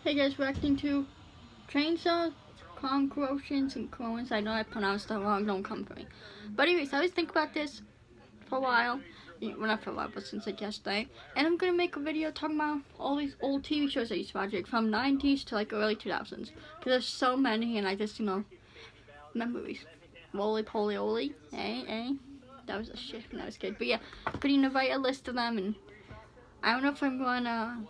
Hey guys, reacting to chainsaws, concoctions, and coins. I know I pronounced that wrong, don't come for me. But anyways, I was thinking about this for a while. Well, not for a while, but since like yesterday. And I'm gonna make a video talking about all these old TV shows I used to watch, like from 90s to like early 2000s. Because there's so many, and I just, memories. Roly poly oly, eh? That was a shit when I was a kid. But yeah, I'm gonna write a list of them, and I don't know if I'm gonna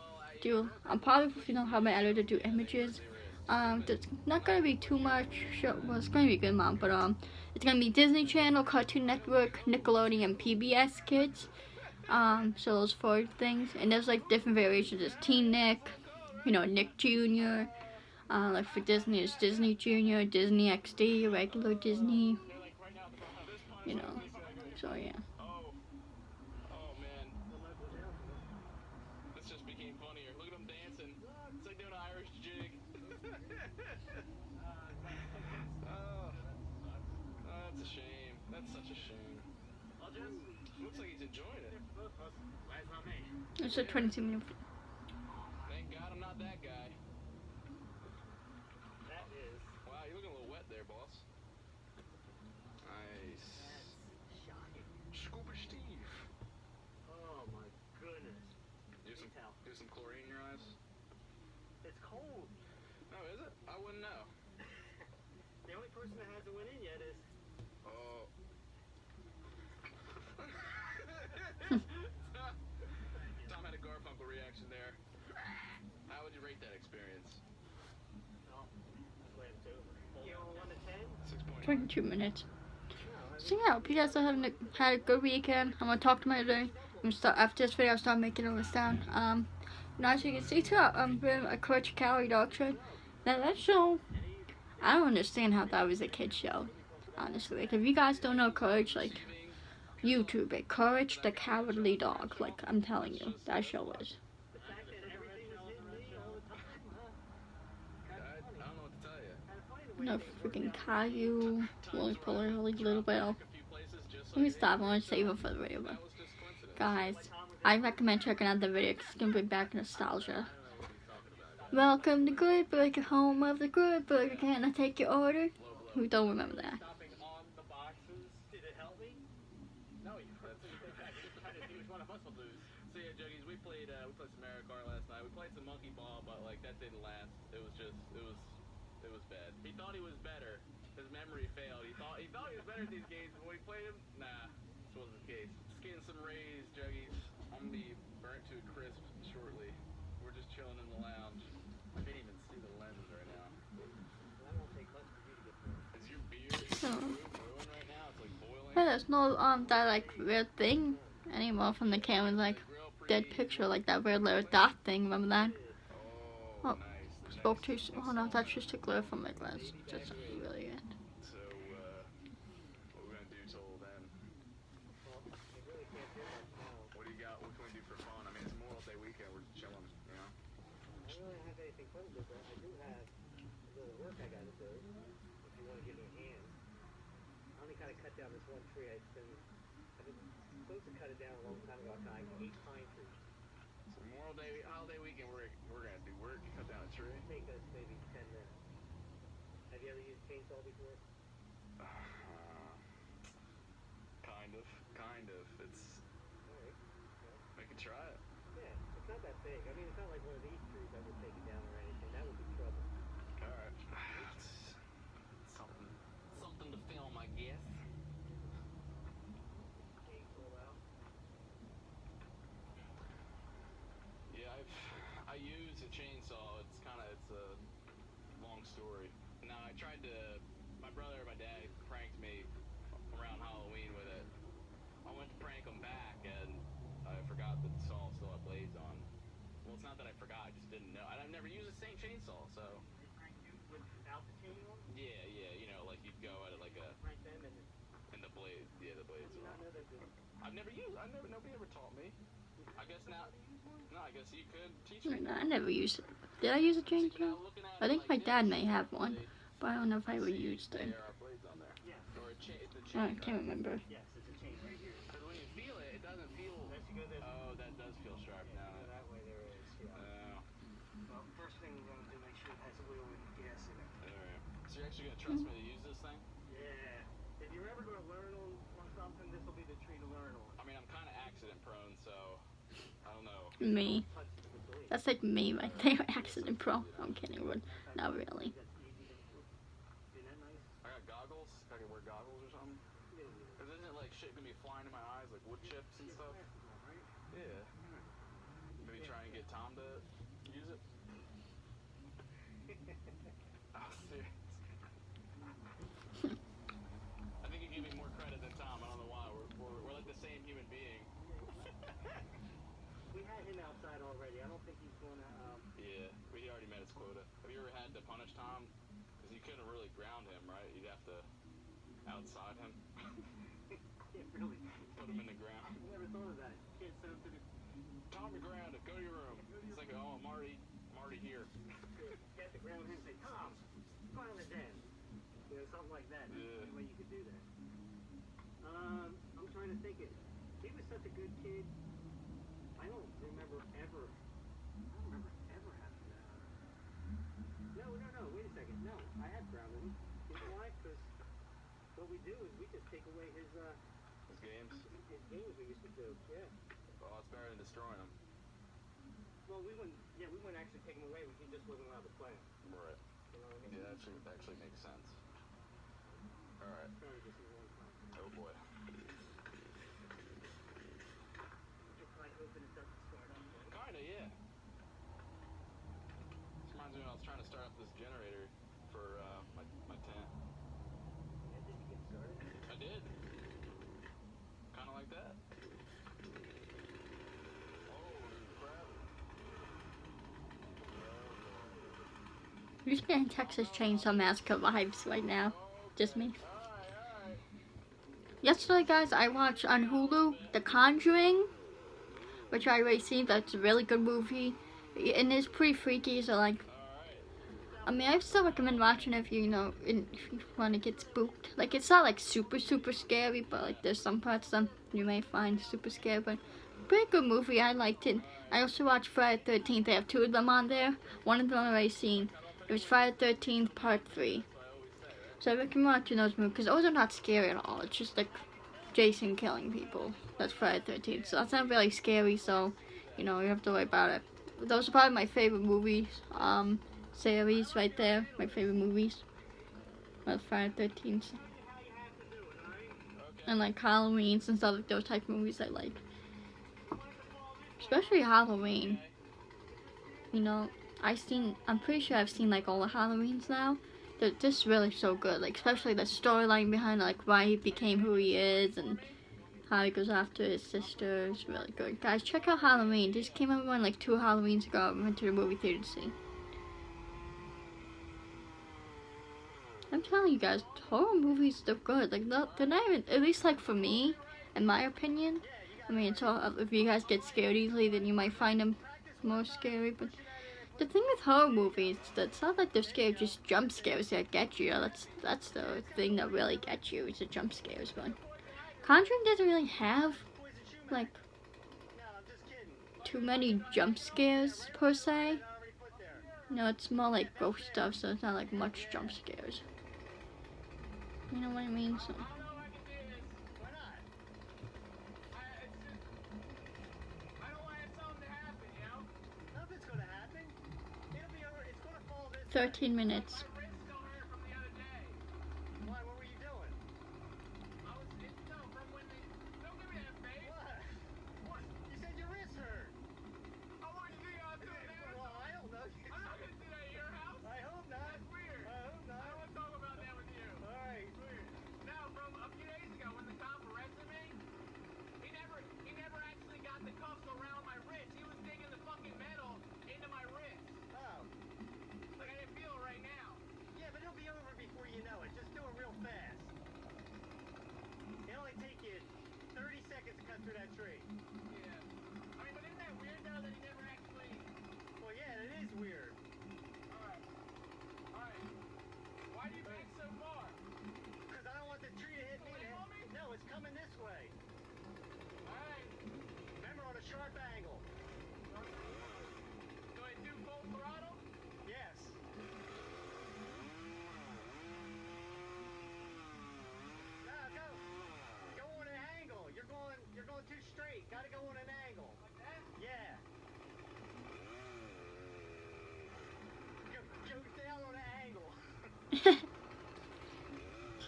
I'm probably have my editor do images. There's not gonna be too much show. Well, it's gonna be a good amount, but it's gonna be Disney Channel, Cartoon Network, Nickelodeon, PBS Kids. So those 4 things, and there's like different variations. There's Teen Nick, Nick Jr. Like for Disney, it's Disney Jr., Disney XD, regular Disney. So yeah. That's a shame. That's such a shame. Looks like he's enjoying it. It's a 22-minute. Thank God I'm not that guy. That is. Wow, you're looking a little wet there, boss. Nice. That's shocking. Scuba Steve. Oh my goodness. Do some chlorine in your eyes? It's cold. No, is it? I wouldn't know. The only person that hasn't went in yet is... Oh. Tom had a Garfunkel reaction there. How would you rate that experience? Oh, I'm glad it's over. You know, 1 to 10? 22 minutes. So yeah, hope you guys are had a good weekend. I'm gonna talk to my editor. After this video, I'll start making a list down. Now as you can see too, I'm doing a Courage Calorie Dog Show. Now that show, I don't understand how that was a kid show. Honestly, like if you guys don't know Courage, like YouTube it, Courage the Cowardly Dog. Like I'm telling you, that show is. No freaking Caillou, Roly Poly, Little Bell. Let me stop. I want to save it for the video, but guys, I recommend checking out the video because it's gonna bring back nostalgia. Welcome to Good Burger, home of the Good Burger. Can I take your order? Who don't remember that? So yeah, Juggies, we played some Mario Kart last night. We played some Monkey Ball, but like that didn't last. It was bad. He thought he was better. His memory failed. He thought he was better at these games, but when we played him, nah, this wasn't the case. Just getting some rays, Juggies. I'm gonna be burnt to a crisp shortly. We're just chilling in the lounge. I can't even see the lenses right now. That won't take much for you to get through. Is your beard brewing right now? It's like boiling. Yeah, there's no that like weird thing anymore from the camera's like dead picture, like that weird little dot thing. Remember that? Oh, Nice. spoke too soon. Oh no, that's just a glare from my glass. That's not really it. So, what are we gonna do till then? Well, you really can't do much now. What do you got? What can we do for fun? I mean, it's Memorial Day weekend. We're just chilling, you know? I don't really have anything fun to do, but I do have a little work I gotta do. If you want to give me a hand. I only kind of cut down this one tree. I've been supposed to cut it down a long time ago. I got 8 pine trees. So Memorial Day, holiday weekend, we're gonna do work, cut down a tree. Take us maybe 10 minutes. Have you ever used chainsaw before? Kind of. It's. Alright. We can try it. Yeah, it's not that big. I mean, it's not like one of these trees that would take it down or anything. That would be trouble. All right. It's something to film, I guess. Chainsaw out. Yeah, I use a chainsaw. It's a long story. Now my brother or my dad pranked me around Halloween with it. I went to prank him back and I forgot that the saw still had blades on. Well, it's not that I forgot, I just didn't know. I've never used the same chainsaw, so. They prank you without the chain on? Yeah, like you'd go at it like a. Prank them and And the blade, the blades you are not on. know that Nobody ever taught me. I guess now. No, I guess you could teach me. I never used it. Did I use a chainsaw? I think my dad may have one, but I don't know if I ever used it. There are blades on there. Yeah. Or a chain. I can't remember. Yes, it's a chain right here. Because when you feel it, it doesn't feel. Unless you go this Oh, that does feel sharp now. that way there is, yeah. Oh. Well, first thing we're going to So you're actually gonna trust me to use this thing? Yeah. If you're ever gonna learn on something, this will be the tree to learn on. I mean, I'm kind of accident prone, so I don't know. Me. That's like me right there, accident pro. I'm kidding, but not really. I got goggles. I can wear goggles or something. Cause isn't like shit gonna be flying in my eyes, like wood chips and stuff? Yeah. Maybe try and get Tom to use it. Oh, serious. I think you give me more credit than Tom. I don't know why. We're like the same human being. We had him outside already. I don't think he's gonna. Yeah, he already met his quota. Have you ever had to punish Tom? Because you couldn't really ground him, right? You'd have to outside him. Yeah, really. Put him in the ground. I never thought of that. Can't send him to the. Tom, you're grounded. Go to your room. It's like, oh, I'm already here. Get the ground him and say, Tom, go on the den. You know, something like that. That's the only way you could do that. I'm trying to think it. He was such a good kid. I don't remember ever having that. No, wait a second. No, I have grounded him. You know why? Because what we do is we just take away his Games? his games we used to do. Yeah. Well, it's better than destroying him. Well, we wouldn't actually take him away. He just wasn't allowed to play him. Right. You know what I mean? Yeah, that actually makes sense. Alright. Sorry, this is one time. Oh boy. You'll probably open it up and start up. Kinda, yeah. This reminds me when I was trying to start up this generator for my tent. Yeah, did you get started? I did. Kinda like that. You're just getting Texas Chainsaw Massacre vibes right now. Just me. Yesterday, guys, I watched on Hulu The Conjuring, which I already seen. That's a really good movie, and it's pretty freaky. So, like, I mean, I still recommend watching it if you know if you want to get spooked. Like, it's not like super scary, but like there's some parts that you may find super scary. But pretty good movie. I liked it. I also watched Friday the 13th. They have two of them on there. One of them I've already seen. It was Friday the 13th Part 3. So I recommend watching those movies because those are not scary at all. It's just like Jason killing people. That's Friday the 13th. So that's not really scary. So, you know, you have to worry about it. Those are probably my favorite movies. Series right there. My favorite movies. That's Friday the 13th. And like Halloween and stuff like those type of movies I like. Especially Halloween. You know, I'm pretty sure I've seen like all the Halloweens now. They're just really so good. Like especially the storyline behind like why he became who he is and how he goes after his sister is really good. Guys, check out Halloween. This came out like 2 Halloweens ago. I went to the movie theater to see. I'm telling you guys, horror movies, they're good. Like they're not even, at least like for me, in my opinion. I mean, it's all, if you guys get scared easily, then you might find them more scary. But the thing with horror movies, it's not like they're scary, just jump scares that get you. That's the thing that really gets you, is the jump scares. But Conjuring doesn't really have like too many jump scares per se. No, it's more like ghost stuff, so it's not like much jump scares. You know what I mean? So. Why not? 13 minutes. Why? What were you doing? What? You said your wrist hurt. Well, I don't know. I'm not gonna do that at your house. I hope not. That's weird. I hope not. I don't want to talk about that with you. All right. It's weird. Now, from a few days ago, when the cop arrested me, he never actually got the cuffs around my wrist. He was digging the fucking metal into my wrist. Oh. Like I didn't feel it right now.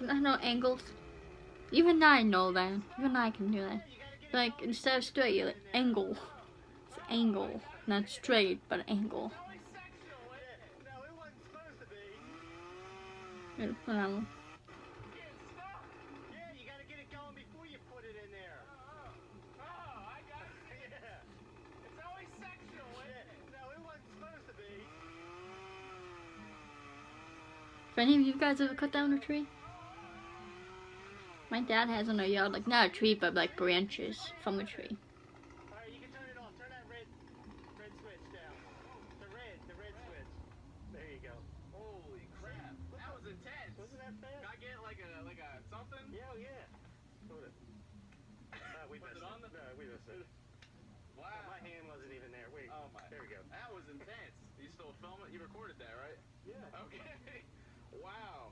I know angles. Even I know that. Even I can do that. Like, instead of straight, you like angle. It's angle. Not straight, but angle. Whatever. If any of you guys ever cut down a tree? My dad has in a yard, like not a tree, but like branches from a tree. Alright, you can turn it on. Turn that red switch down. The red switch. There you go. Holy crap, that was intense. Wasn't that fast? Can I get like a something? Yeah, yeah. Sort of. We Was missed it on the? No, we missed it. Wow. My hand wasn't even there. Wait. Oh my. There we go. That was intense. You still film it? You recorded that, right? Yeah. Okay. Wow.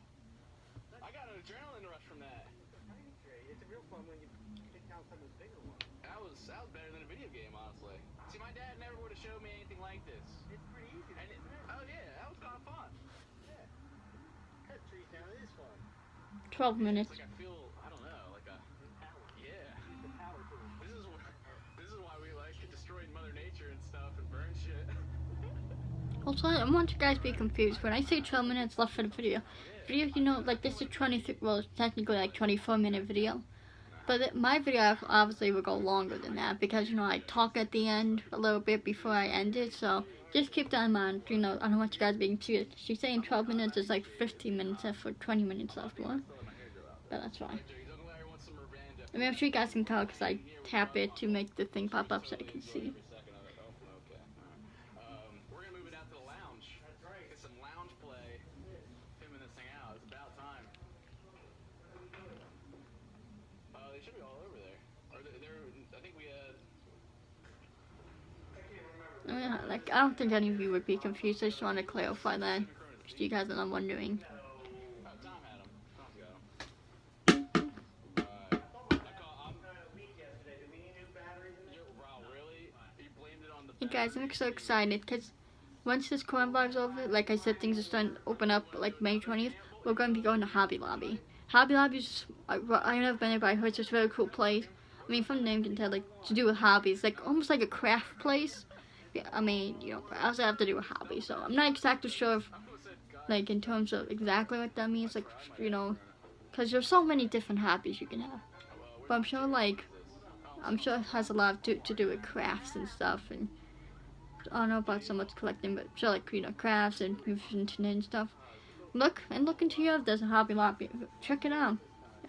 I got an adrenaline rush from that. It's real fun when you pick down some of the bigger ones. That was better than a video game, honestly. See, my dad never would have showed me anything like this. It's pretty easy. And oh yeah, that was kind of fun. Yeah. Cut trees down. It is fun. 12 minutes. It's like I feel, I don't know, like a yeah. The power to it. This is why we like destroying Mother Nature and stuff and burn shit. Also, I don't want you guys to be confused. When I say 12 minutes left for the video, you know, like this is 23, well, it's technically like 24-minute video. But my video obviously will go longer than that because, you know, I talk at the end a little bit before I end it. So just keep that in mind. You know, I don't want you guys being confused. She's saying 12 minutes is like 15 minutes left for 20 minutes left more. But that's fine. I mean, I'm sure you guys can tell because I tap it to make the thing pop up so I can see. We're gonna move it out to the lounge. Get some lounge play. Filming this thing out. It's about time. They should be all over there. Or I think we Oh, yeah, like, I don't think any of you would be confused. I just want to clarify that. Just you guys are not wondering. Oh, Tom had them. Tom's got them. Wow, really? You blamed it on the Hey guys, I'm so excited because once this coronavirus is over, like I said, things are starting to open up like May 20th. We're going to be going to Hobby Lobby. Hobby Lobby is just, I've never been there, but I heard it's just a very cool place. I mean, from the name you can tell, like, to do with hobbies, like almost like a craft place. Yeah, I mean, you know, I also have to do a hobby, so I'm not exactly sure if, like, in terms of exactly what that means, like, you know, because there's so many different hobbies you can have. But I'm sure, like, it has a lot to do with crafts and stuff, and I don't know about so much collecting, but sure, like, you know, crafts and internet and stuff. Look into your, there's a Hobby Lobby. Check it out.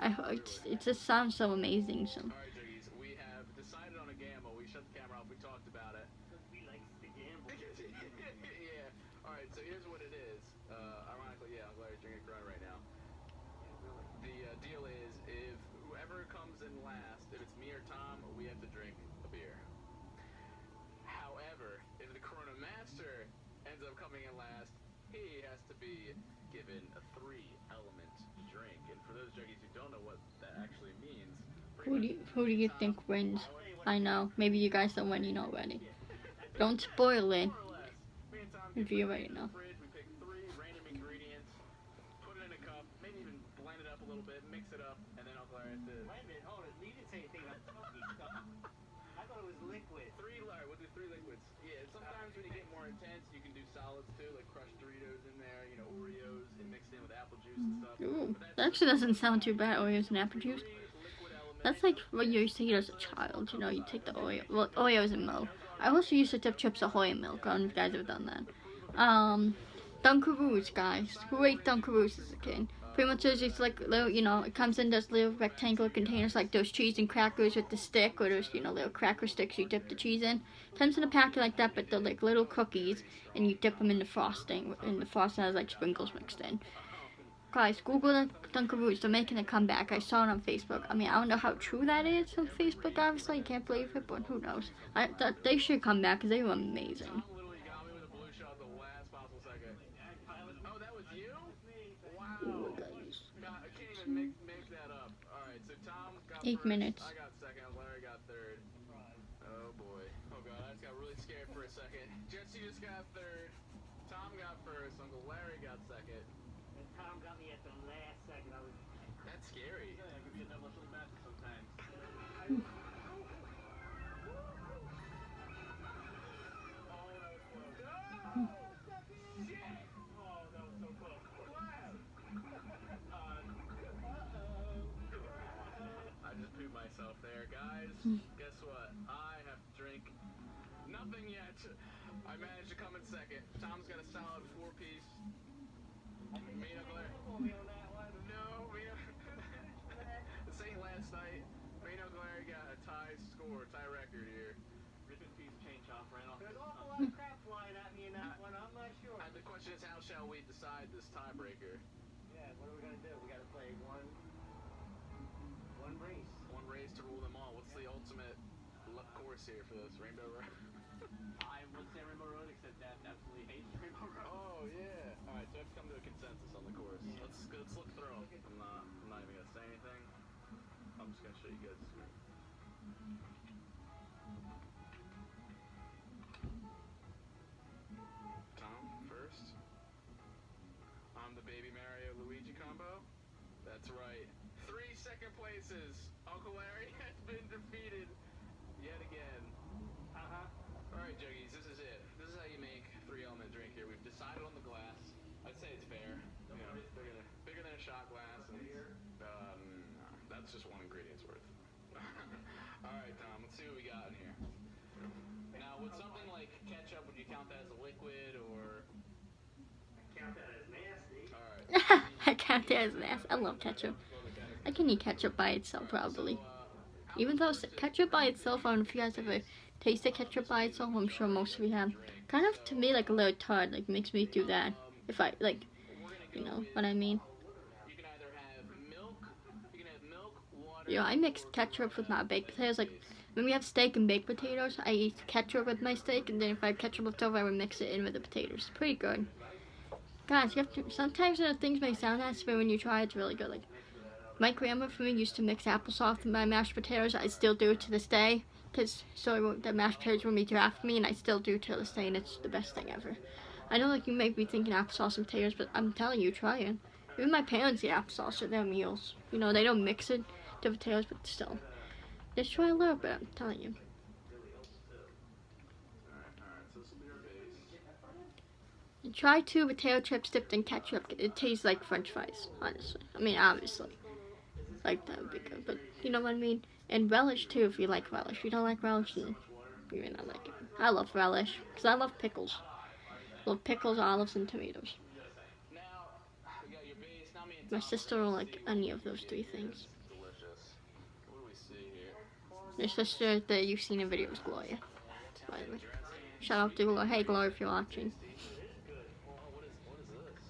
It just sounds so amazing. So. Alright, Juggies, we have decided on a gamble. We shut the camera off, we talked about it. We like the gamble. Yeah. Alright, so here's what it is. Ironically, yeah, I'm glad you're drinking Corona right now. The deal is, if whoever comes in last, if it's me or Tom, we have to drink a beer. However, if the Corona Master ends up coming in last, he has to be given a 3-element drink. And for those Juggies who don't know what that actually means, Who do you think wins? I know. Maybe you guys don't win, you know already. Don't spoil it. If you already know. We pick 3 random ingredients, put it in a cup, maybe even blend it up a little bit, mix it up, and then Uncle Larry has to. Wait a minute, hold it. You didn't say anything about smoky stuff. I thought it was liquid. Alright, we'll do 3 liquids. Yeah, sometimes when you get more intense, you can do solids too, like crushed Doritos in there, you know, Oreos, and mixed in with apple juice and stuff. Ooh, that actually doesn't sound too bad. Oreos and apple juice. That's like what you used to eat as a child. You know, you take the Oreo, well, Oreos and milk. I also used to dip Chips Ahoy in milk. I don't know if you guys have done that. Dunkaroos, guys. Who ate Dunkaroos as a kid? Pretty much it's like little, you know, it comes in those little rectangular containers like those cheese and crackers with the stick, or those, you know, little cracker sticks you dip the cheese in. Comes in a packet like that, but they're like little cookies, and you dip them in the frosting, and the frosting has like sprinkles mixed in. Guys, Google the Dunkaroos. They're making a comeback. I saw it on Facebook. I mean, I don't know how true that is on Facebook, obviously. You can't believe it, but who knows. They should come back because they were amazing. Tom literally got me with a blue shot the last possible second. Oh, that was you? Wow. God, I can't even make that up. Alright, so Tom got 8 first, minutes. I got second, Larry got third. Oh boy. Oh god, I just got really scared for a second. Jesse just got third. Tom got first. Uncle Larry got second. Tom got me at the last second. I was. That's scary. Yeah, it could be a double-edged method sometimes. I just pooped myself there, guys. Guess what? I have to drink nothing yet. I managed to come in second. Tom's got a solid 4-piece. Mino Glare. No, Mino. This ain't last night. Mino Glare got a tie record here. Rip and piece change off right off. There's an awful lot of crap flying at me in that one. I'm not sure. And the question is, how shall we decide this tiebreaker? Yeah, what are we gonna do? We gotta play one race. One race to rule them all. What's the ultimate course here for this? Rainbow Road? I would say Rainbow Road, except Dad absolutely hates Rainbow Road. Oh yeah. All right, so I have to come to a consensus on the course. Let's look through them. I'm not even gonna say anything. I'm just gonna show you guys. Tom first. I'm the Baby Mario Luigi combo. That's right. 3 second places. Uncle Larry has been defeated yet again. All right, Juggies, this is it. This is how you make 3-element drink here. We've decided on the glass. I'd say it's fair. You know, bigger than a shot glass, and that's just one ingredient's worth. All right, Tom, let's see what we got in here. Now, would something like ketchup, would you count that as a liquid, or? Count that as nasty. All right. I count it as nasty. I love ketchup. I can eat ketchup by itself, probably. Even though ketchup by itself, I don't know if you guys ever tasted ketchup by itself. I'm sure most of you have. Kind of, to me, like a little tart. Like, makes me do that. If I, like, you know what I mean. You can either have milk, water. You know, I mix ketchup with my baked potatoes. Like, when we have steak and baked potatoes, I eat ketchup with my steak. And then if I have ketchup left over, I would mix it in with the potatoes. Pretty good. Guys, you have to, sometimes things may sound nasty, but when you try, it's really good. Like, my grandma for me used to mix applesauce with my mashed potatoes. I still do it to this day, because the mashed potatoes wouldn't be too after me, and I still do to this day, and it's the best thing ever. I know, like, you may be thinking applesauce and potatoes, but I'm telling you, try it. Even my parents eat applesauce with their meals. You know, they don't mix it to potatoes, but still. Just try a little bit, I'm telling you. Alright, so this will be our base. And try 2 potato chips dipped in ketchup. It tastes like French fries, honestly. I mean, obviously. Like, that would be good, but you know what I mean? And relish, too, if you like relish. If you don't like relish, then you may not like it. I love relish, because I love pickles. I love pickles, olives, and tomatoes. Now, we got your base. Now me and My Tom sister don't like any of those 3 things. delicious. What do we see here? Your sister that you've seen in videos, Gloria. By the way. Shout out to Gloria. Hey, Gloria, if you're watching. Oh, what is this?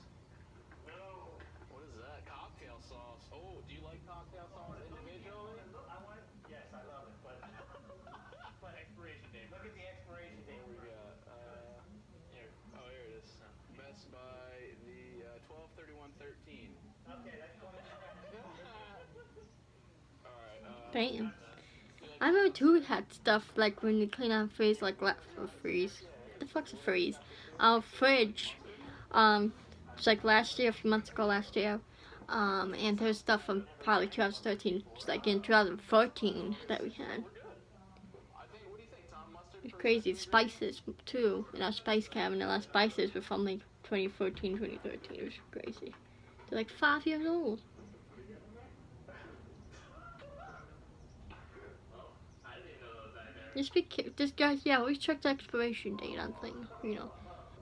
What is that? Cocktail sauce. Oh, do you like cocktail sauce individually? Yes, I love it, but expiration date. Look at the expiration date. What we got? Here. Oh, here it is. Best by the 12/31/13. Okay, that's going Alright, Bam. I remember too had stuff like when you clean out freeze, like left for freeze. What the fuck's a freeze? Our fridge. It's like last year, a few months ago last year. And there's stuff from probably 2013, just like in 2014 that we had. I think, what do you think, Tom? Mustard? It's crazy. Spices too in our spice cabinet. Our spices were from like 2014, 2013. It was crazy. They're like 5 years old. Just guys, yeah, always check the expiration date on things, you know.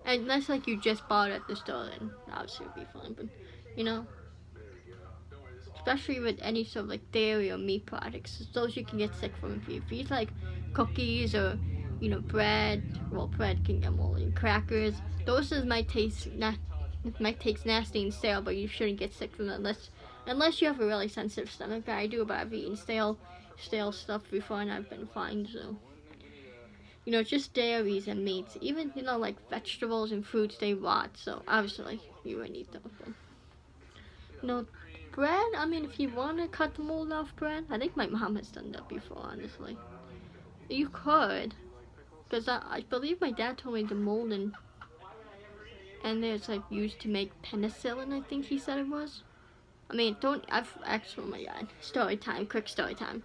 And unless like you just bought it at the store, then obviously it would be fine. But you know, especially with any sort of like dairy or meat products, those you can get sick from. If you eat like cookies or you know bread, well bread can get mold. Crackers, those might taste nasty and stale, but you shouldn't get sick from them unless you have a really sensitive stomach. I do, but I've eaten stale stuff before and I've been fine. So you know, just dairies and meats, even you know like vegetables and fruits, they rot. So obviously you wouldn't eat those. But, you know, bread. I mean, if you want to cut the mold off bread, I think my mom has done that before. Honestly, you could, because I believe my dad told me the mold in and it's like used to make penicillin, I think he said it was. I mean, I've actually, oh my god, story time, quick story time.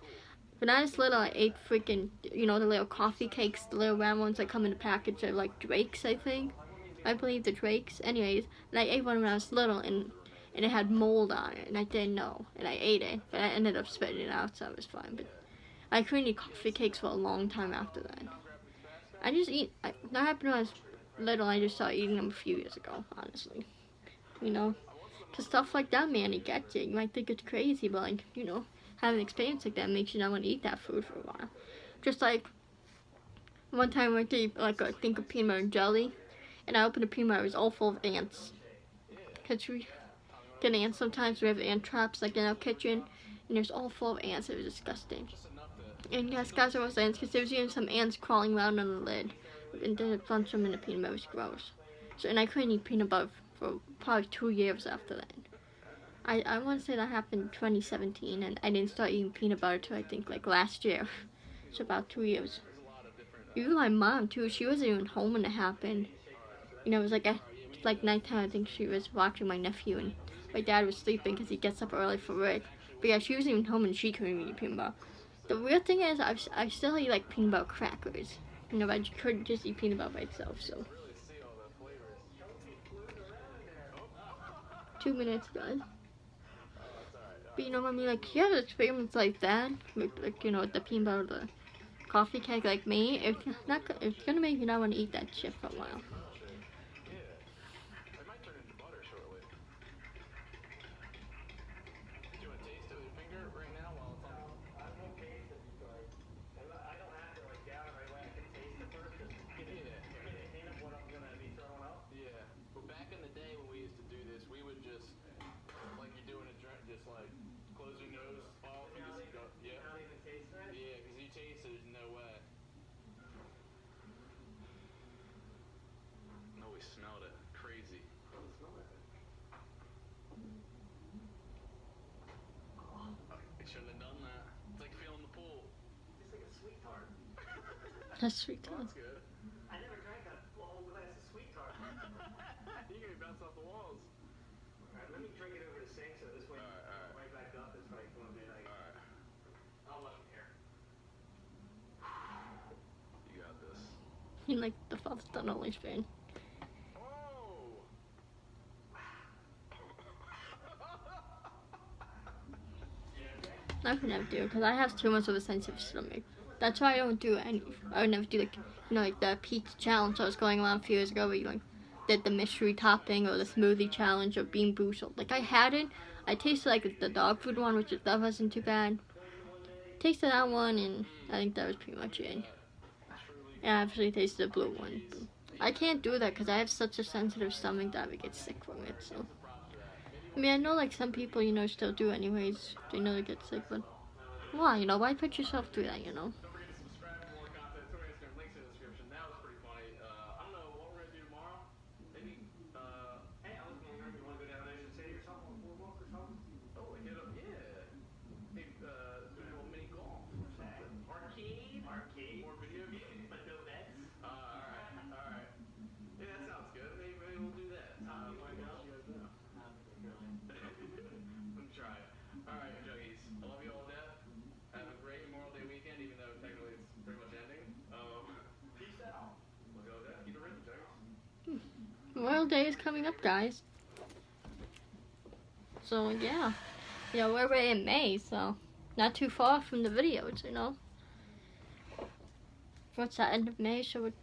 When I was little, I ate freaking, you know, the little coffee cakes, the little round ones that come in a package. They're like Drake's, I think. I believe the Drake's. Anyways, and I ate one when I was little, and it had mold on it, and I didn't know, and I ate it, but I ended up spitting it out, so it was fine. But I couldn't eat coffee cakes for a long time after that. That happened when I was little. I just started eating them a few years ago, honestly. You know, because stuff like that, man, it gets you. You might think it's crazy, but like, you know, having an experience like that makes you not want to eat that food for a while. Just like one time I went to eat like a think of peanut butter and jelly, and I opened the peanut butter, it was all full of ants. Cause we get ants sometimes. We have ant traps like in our kitchen, and there's all full of ants. It was disgusting. And yes, guys, there was ants because there was even some ants crawling around on the lid, and then a bunch of them in the peanut butter. It was gross. So, and I couldn't eat peanut butter for probably 2 years after that. I want to say that happened in 2017, and I didn't start eating peanut butter till I think like last year. So about 2 years. Even my mom too, she wasn't even home when it happened. You know, it was like nighttime. I think she was watching my nephew, and my dad was sleeping because he gets up early for work. But yeah, she wasn't even home, and she couldn't eat peanut butter. The weird thing is, I still eat like peanut butter crackers. You know, but I couldn't just eat peanut butter by itself. So 2 minutes, guys. But you know what I mean? Like, you have experiments like that, like you know, with the peanut butter, the coffee cake, like me. It's gonna make you not want to eat that shit for a while. That's sweet tart. That's good. I never drank a whole glass of sweet tart. You're gonna bounce off the walls. Alright, let me drink it over the sink so this way right back up. It's probably going to be like. Alright. I'll let him hear. You got this. You like the father's done always been. Oh! I could never do it because I have too much of a sensitive stomach. That's why I don't do any. I would never do like, you know, like the pizza challenge that was going on a few years ago, where you like did the mystery topping or the smoothie challenge or being boozled. Like I had it. I tasted like the dog food one, which that wasn't too bad. Tasted that one, and I think that was pretty much it. And I actually tasted the blue one. I can't do that because I have such a sensitive stomach that I would get sick from it. So, I mean, I know like some people, you know, still do anyways. They know they get sick, but why? You know, why put yourself through that? You know. Memorial Day is coming up, guys. So yeah, you know, we're in May, so not too far from the videos, you know. What's that, end of May? So we're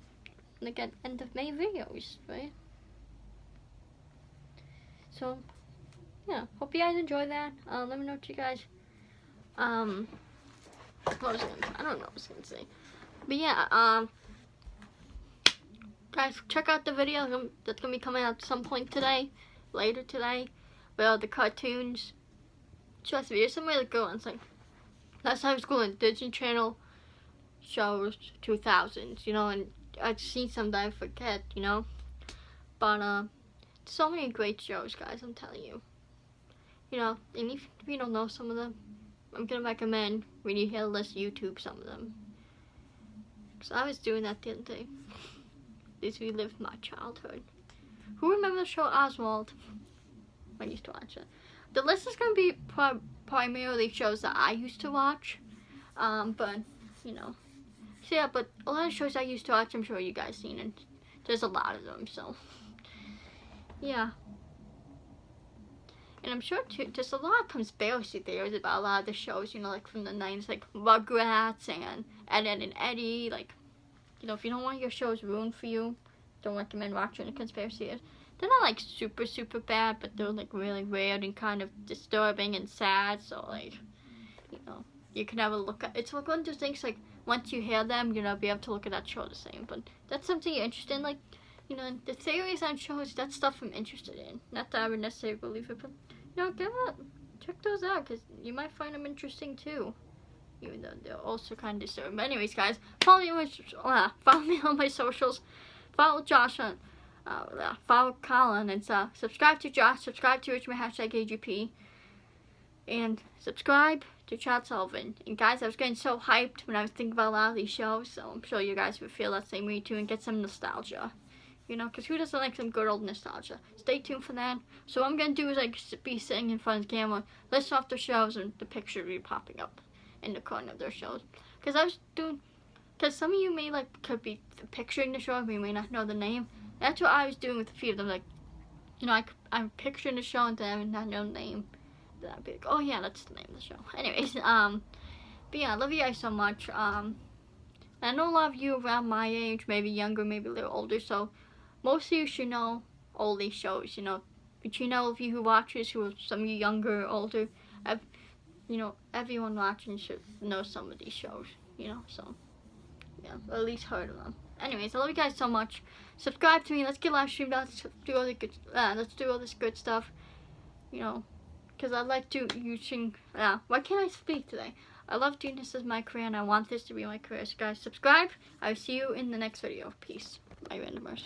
gonna get end of May videos, right? So yeah, hope you guys enjoy that. Let me know what you guys what was I gonna say? I don't know what I was gonna say, but yeah, guys, check out the video that's gonna be coming out at some point today, later today, with all the cartoons. Trust me, there's some really good ones. Like last time I was going to Disney Channel shows 2000s, you know, and I've seen some that I forget, you know. But so many great shows, guys. I'm telling you. You know, and if you don't know some of them, I'm gonna recommend when you hear this YouTube some of them. Cause I was doing that the other day. These relived my childhood. Who remembers the show Oswald? I used to watch it. The list is going to be primarily shows that I used to watch. But, you know. So yeah, but a lot of shows I used to watch, I'm sure you guys seen, and there's a lot of them, so. Yeah. And I'm sure, too, there's a lot of conspiracy theories about a lot of the shows, you know, like from the 90s, like Rugrats and Ed, Ed and Eddie. Like, you know, if you don't want your shows ruined for you, don't recommend watching the conspiracy theories. They're not, like, super, super bad, but they're, like, really weird and kind of disturbing and sad. So, like, you know, you can have a look at. It's like one of those things, like, once you hear them, you'll be able to look at that show the same. But that's something you're interested in, like, you know, the theories on shows, that's stuff I'm interested in. Not that I would necessarily believe it, but, you know, check those out, because you might find them interesting, too. Even though they're also kind of disturbing. But anyways, guys, follow me on my socials. Follow Josh on, follow Colin, and subscribe to Josh, subscribe to Richmond, #AGP, and subscribe to Chad Sullivan. And guys, I was getting so hyped when I was thinking about a lot of these shows, so I'm sure you guys would feel that same way too and get some nostalgia. You know, because who doesn't like some good old nostalgia? Stay tuned for that. So what I'm going to do is, like, be sitting in front of the camera, list off the shows, and the picture will be popping up in the corner of their shows. Because I was doing, because some of you may, like, could be picturing the show, but you may not know the name. That's what I was doing with a few of them. Like, you know, I'm picturing the show and then I would not know the name. Then I'd be like, oh yeah, that's the name of the show. Anyways, but yeah, I love you guys so much. I know a lot of you around my age, maybe younger, maybe a little older, so most of you should know all these shows, you know. Between all of you who watches, who are some of you younger or older, you know, everyone watching should know some of these shows, you know, so, yeah, or at least heard of them. Anyways, I love you guys so much. Subscribe to me, let's get live streamed out, let's do all this good stuff, you know, because I like using, why can't I speak today? I love doing this as my career, and I want this to be my career. So guys, subscribe. I'll see you in the next video. Peace. My randomers.